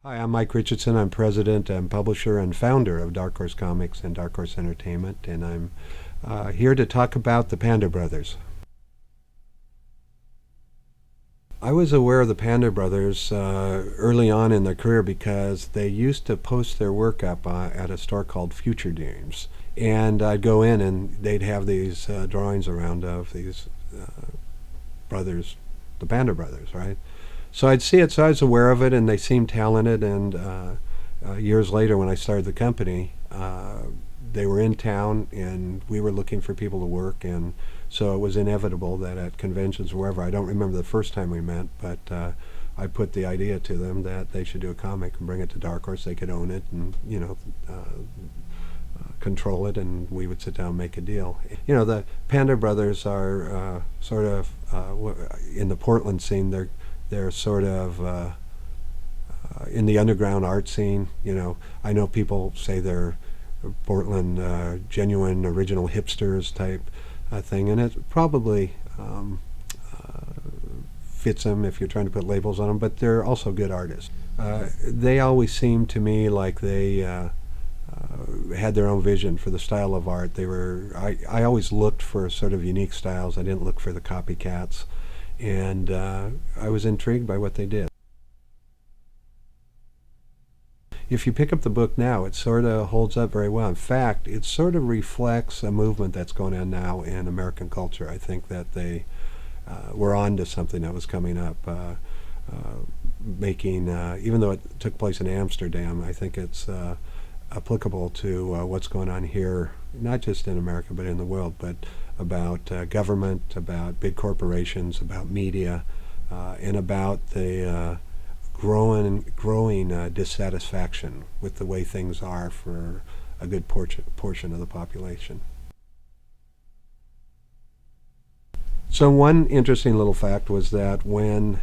Hi, I'm Mike Richardson. I'm president and publisher and founder of Dark Horse Comics and Dark Horse Entertainment, and I'm here to talk about the Pander Brothers. I was aware of the Pander Brothers early on in their career because they used to post their work up at a store called Future Dreams. And I'd go in and they'd have these drawings around of these brothers, the Pander Brothers, right? So I'd see it, so I was aware of it, and they seemed talented. And years later, when I started the company, they were in town, and we were looking for people to work. And so it was inevitable that at conventions or wherever, I don't remember the first time we met, but I put the idea to them that they should do a comic and bring it to Dark Horse. They could own it and, control it, and we would sit down and make a deal. The Pander Brothers are sort of, in the Portland scene, they're sort of in the underground art scene. I know people say they're Portland genuine original hipsters type thing, and it probably fits them if you're trying to put labels on them, but they're also good artists. They always seemed to me like they had their own vision for the style of art. I always looked for sort of unique styles. I didn't look for the copycats, and I was intrigued by what they did. If you pick up the book now, it sort of holds up very well. In fact, it sort of reflects a movement that's going on now in American culture. I think that they were on to something that was coming up, making, even though it took place in Amsterdam, I think it's applicable to what's going on here, not just in America, but in the world, but about government, about big corporations, about media, and about the growing dissatisfaction with the way things are for a good portion of the population. So one interesting little fact was that when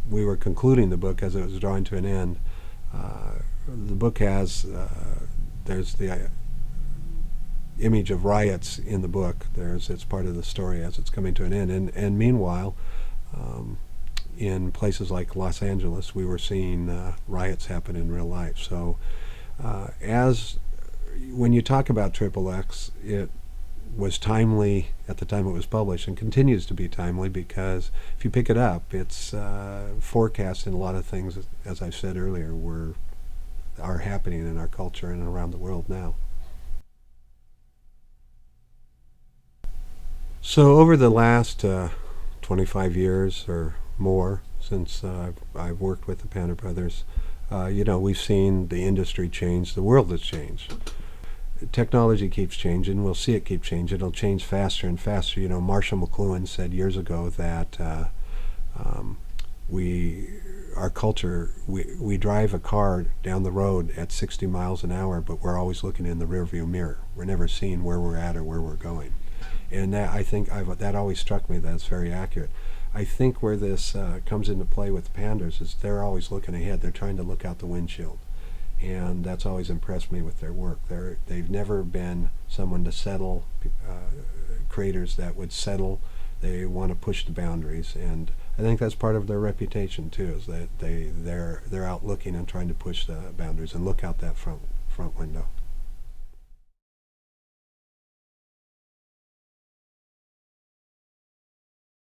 we were concluding the book, as it was drawing to an end, the book has, there's the image of riots in the book. It's part of the story as it's coming to an end. And meanwhile, in places like Los Angeles, we were seeing riots happen in real life. So when you talk about Triple X, it was timely at the time it was published and continues to be timely, because if you pick it up, it's forecasting a lot of things, as I said earlier, are happening in our culture and around the world now. So over the last 25 years or more since I've worked with the Pander Brothers, we've seen the industry change. The world has changed. Technology keeps changing. We'll see it keep changing. It'll change faster and faster. Marshall McLuhan said years ago that our culture, we drive a car down the road at 60 miles an hour, but we're always looking in the rearview mirror. We're never seeing where we're at or where we're going. And that, I think that always struck me. That's very accurate. I think where this comes into play with the Panders is they're always looking ahead. They're trying to look out the windshield. And that's always impressed me with their work. They've never been someone to settle, creators that would settle. They want to push the boundaries, and I think that's part of their reputation too, is that they're out looking and trying to push the boundaries and look out that front window.